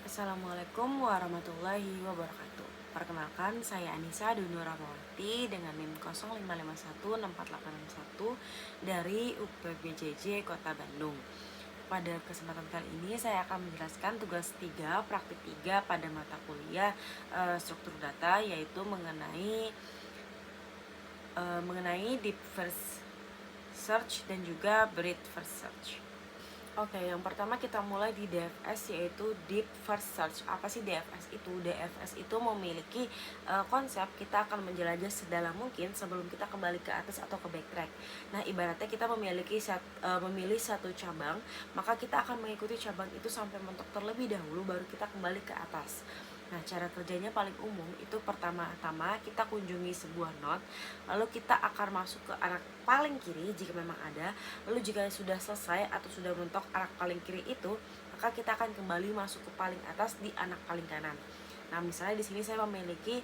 Assalamualaikum warahmatullahi wabarakatuh. Perkenalkan, saya Anissa Dunur Rahmawati dengan NIM 05516481 dari UPBJJ Kota Bandung. Pada kesempatan kali ini saya akan menjelaskan tugas 3, praktik 3 pada mata kuliah struktur data, yaitu mengenai deep first search dan juga breadth first search. Oke, yang pertama kita mulai di DFS, yaitu Deep First Search. Apa sih DFS itu? DFS itu memiliki konsep kita akan menjelajah sedalam mungkin sebelum kita kembali ke atas atau ke backtrack. Nah, ibaratnya kita memilih satu cabang, maka kita akan mengikuti cabang itu sampai mentok terlebih dahulu, baru kita kembali ke atas. Nah, cara kerjanya paling umum itu pertama-tama kita kunjungi sebuah node, lalu kita akan masuk ke arah paling kiri jika memang ada. Lalu jika sudah selesai atau sudah mentok anak paling kiri itu, maka kita akan kembali masuk ke paling atas di anak paling kanan. Nah, misalnya di sini saya memiliki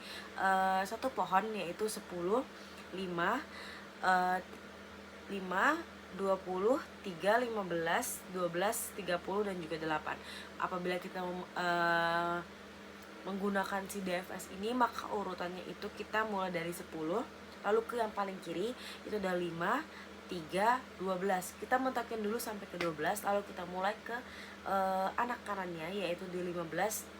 satu pohon, yaitu 10, 5, 5, 20, 3, 15, 12, 30 dan juga 8. Apabila kita menggunakan si DFS ini, maka urutannya itu kita mulai dari 10, lalu ke yang paling kiri itu ada 5, 3, 12. Kita mentokin dulu sampai ke 12, lalu kita mulai ke anak kanannya, yaitu di 15,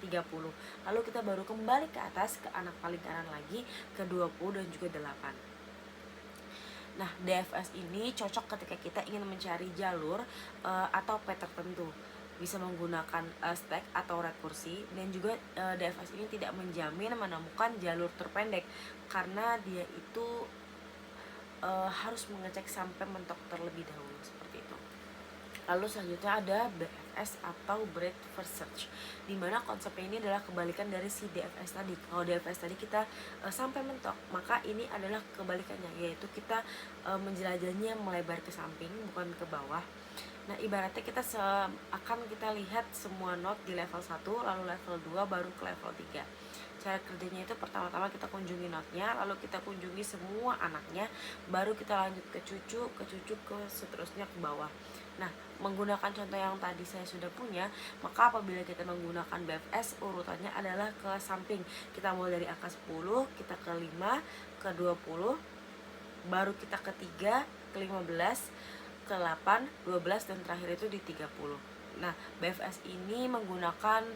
30. Lalu kita baru kembali ke atas ke anak paling kanan lagi ke 20 dan juga 8. Nah, DFS ini cocok ketika kita ingin mencari jalur atau path tertentu, bisa menggunakan stack atau rekursi, dan juga DFS ini tidak menjamin menemukan jalur terpendek karena dia itu harus mengecek sampai mentok terlebih dahulu, seperti itu. Lalu selanjutnya ada BFS atau Breadth First Search, dimana konsepnya ini adalah kebalikan dari si DFS tadi. Kalau DFS tadi kita sampai mentok, maka ini adalah kebalikannya, yaitu kita menjelajahnya melebar ke samping, bukan ke bawah. Nah, ibaratnya kita akan kita lihat semua node di level 1, lalu level 2, baru ke level 3. Cara kerjanya itu pertama-tama kita kunjungi node-nya, lalu kita kunjungi semua anaknya, baru kita lanjut ke cucu, ke seterusnya ke bawah. Nah, menggunakan contoh yang tadi saya sudah punya, maka apabila kita menggunakan BFS, urutannya adalah ke samping. Kita mulai dari angka 10, kita ke 5, ke 20, baru kita ke 3, ke 15, ke 8, 12, dan terakhir itu di 30. Nah, BFS ini menggunakan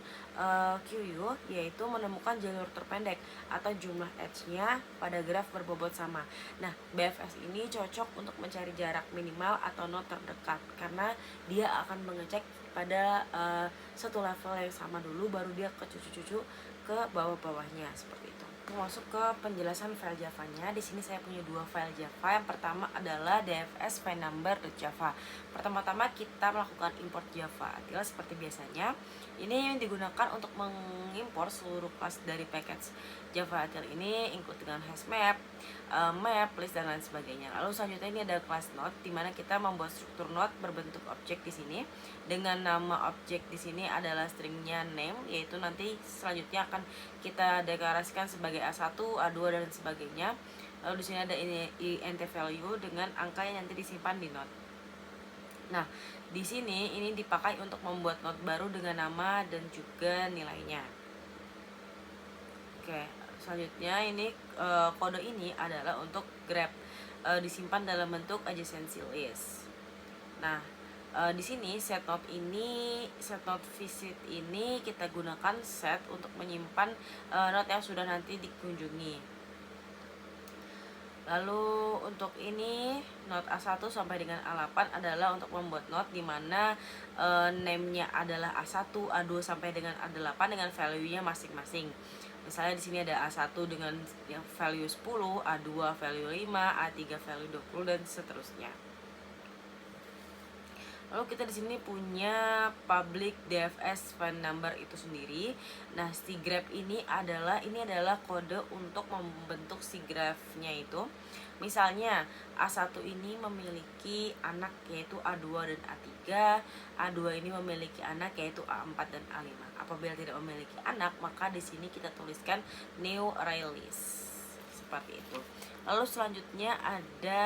QU, yaitu menemukan jalur terpendek atau jumlah edge-nya pada graf berbobot sama. Nah, BFS ini cocok untuk mencari jarak minimal atau node terdekat karena dia akan mengecek pada satu level yang sama dulu, baru dia ke cucu-cucu ke bawah-bawahnya, seperti itu. Masuk ke penjelasan file Java-nya. Di sini saya punya dua file Java. Yang pertama adalah dfs filenumber.java. Pertama-tama kita melakukan import Java util seperti biasanya. Ini digunakan untuk mengimpor seluruh kelas dari package Java util ini, include dengan hash map, map, list, dan lain sebagainya. Lalu selanjutnya ini ada class node, di mana kita membuat struktur node berbentuk objek di sini dengan nama objek di sini adalah stringnya name, yaitu nanti selanjutnya akan kita deklarasikan sebagai A1, A2, dan sebagainya. Lalu di sini ada int value dengan angka yang nanti disimpan di node. Nah, di sini ini dipakai untuk membuat node baru dengan nama dan juga nilainya. Oke, selanjutnya ini kode ini adalah untuk grab, disimpan dalam bentuk adjacency list. Nah, di sini set node visit ini kita gunakan set untuk menyimpan node yang sudah nanti dikunjungi. Lalu untuk ini node A1 sampai dengan A8 adalah untuk membuat node di mana name-nya adalah A1, A2 sampai dengan A8 dengan value-nya masing-masing. Misalnya di sini ada A1 dengan yang value 10, A2 value 5, A3 value 20, dan seterusnya. Lalu kita di sini punya public DFS file number itu sendiri. Nah, si graph ini adalah kode untuk membentuk si grafnya itu. Misalnya A1 ini memiliki anak yaitu A2 dan A3, A2 ini memiliki anak yaitu A4 dan A5. Apabila tidak memiliki anak, maka di sini kita tuliskan new array list. Seperti itu. Lalu selanjutnya ada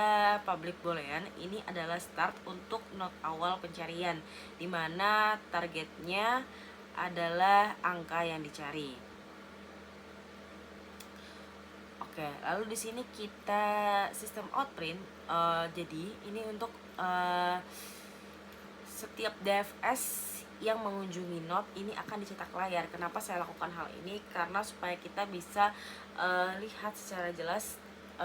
public boolean. Ini adalah start untuk node awal pencarian, dimana targetnya adalah angka yang dicari. Oke, lalu di sini kita sistem outprint. Jadi ini untuk setiap DFS yang mengunjungi node ini akan dicetak layar. Kenapa saya lakukan hal ini? Karena supaya kita bisa lihat secara jelas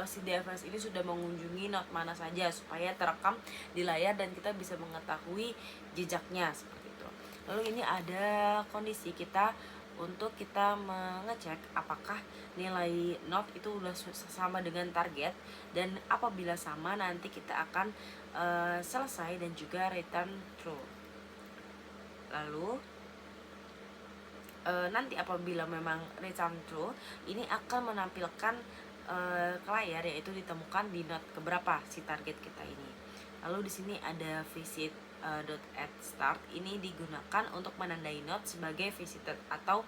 si DFS ini sudah mengunjungi node mana saja, supaya terekam di layar dan kita bisa mengetahui jejaknya seperti itu. Lalu ini ada kondisi kita untuk kita mengecek apakah nilai node itu sudah sama dengan target, dan apabila sama nanti kita akan selesai dan juga return true. Lalu nanti apabila memang return true, ini akan menampilkan ke layar, yaitu ditemukan di node keberapa si target kita ini. Lalu di sini ada visit dot at start, ini digunakan untuk menandai node sebagai visited atau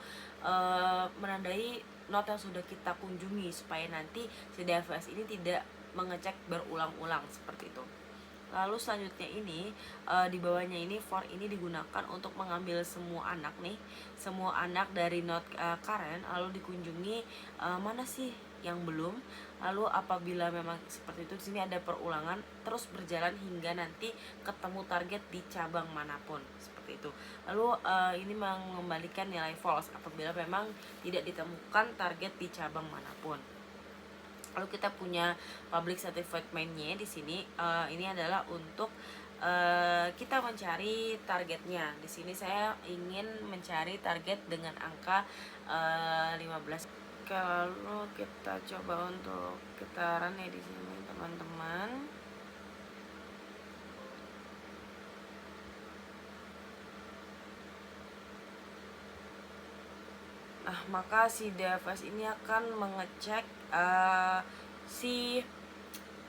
menandai node yang sudah kita kunjungi, supaya nanti si DFS ini tidak mengecek berulang-ulang seperti itu. Lalu selanjutnya ini di bawahnya ini for ini digunakan untuk mengambil semua anak nih, semua anak dari node current, lalu dikunjungi mana sih yang belum. Lalu apabila memang seperti itu, di sini ada perulangan terus berjalan hingga nanti ketemu target di cabang manapun seperti itu. Lalu ini mengembalikan nilai false apabila memang tidak ditemukan target di cabang manapun. Lalu kita punya public certified main-nya di sini. Ini adalah untuk kita mencari targetnya. Di sini saya ingin mencari target dengan angka 15. Oke, lalu kita coba untuk kita run ya di sini teman-teman. Nah, maka si DFS ini akan mengecek si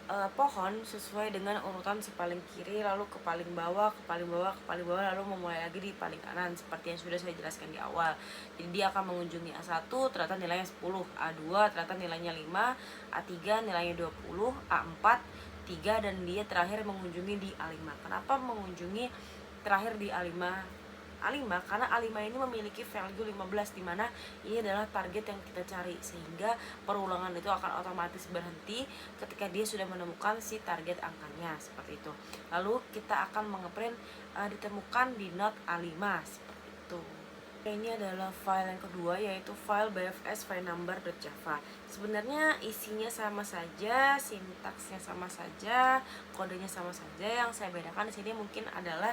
pohon sesuai dengan urutan si paling kiri, lalu ke paling bawah, ke paling bawah, ke paling bawah, lalu memulai lagi di paling kanan seperti yang sudah saya jelaskan di awal. Jadi dia akan mengunjungi A1 ternyata nilainya 10, A2 ternyata nilainya 5, A3 nilainya 20, A4 3, dan dia terakhir mengunjungi di A5. Kenapa mengunjungi terakhir di A5? A5 karena A5 ini memiliki value 15, dimana ini adalah target yang kita cari, sehingga perulangan itu akan otomatis berhenti ketika dia sudah menemukan si target angkanya seperti itu. Lalu kita akan mengeprint ditemukan di node A5 seperti itu. Ini adalah file yang kedua, yaitu file bfs file number.java. Sebenarnya isinya sama saja, sintaksnya sama saja, kodenya sama saja. Yang saya bedakan di sini mungkin adalah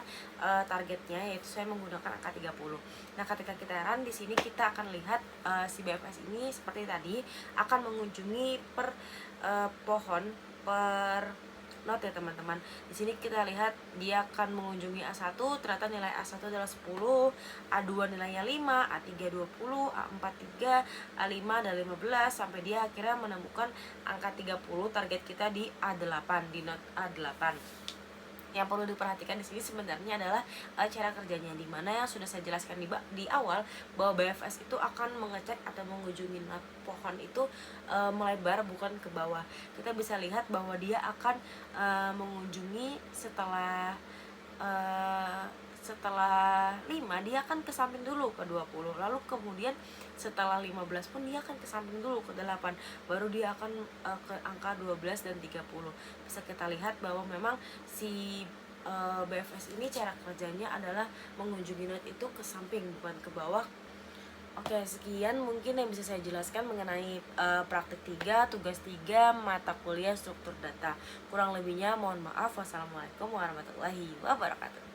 targetnya, yaitu saya menggunakan angka 30. Nah, ketika kita run di sini kita akan lihat si bfs ini seperti tadi akan mengunjungi per pohon per node ya teman-teman. Di sini kita lihat dia akan mengunjungi A1, ternyata nilai A1 adalah 10, A2 nilainya 5, A3 20, A4 3, A5 ada 15, sampai dia akhirnya menemukan angka 30, target kita di A8, di node A8. Yang perlu diperhatikan di sini sebenarnya adalah cara kerjanya, di mana yang sudah saya jelaskan di awal bahwa BFS itu akan mengecek atau mengunjungi pohon itu melebar bukan ke bawah. Kita bisa lihat bahwa dia akan mengunjungi setelah 5 dia akan ke samping dulu ke 20, lalu kemudian setelah 15 pun dia akan ke samping dulu ke 8, baru dia akan ke angka 12 dan 30. Bisa kita lihat bahwa memang si BFS ini cara kerjanya adalah mengunjungi node itu ke samping bukan ke bawah. Oke, sekian mungkin yang bisa saya jelaskan mengenai praktik 3, tugas 3, mata kuliah struktur data. Kurang lebihnya mohon maaf. Wassalamualaikum warahmatullahi wabarakatuh.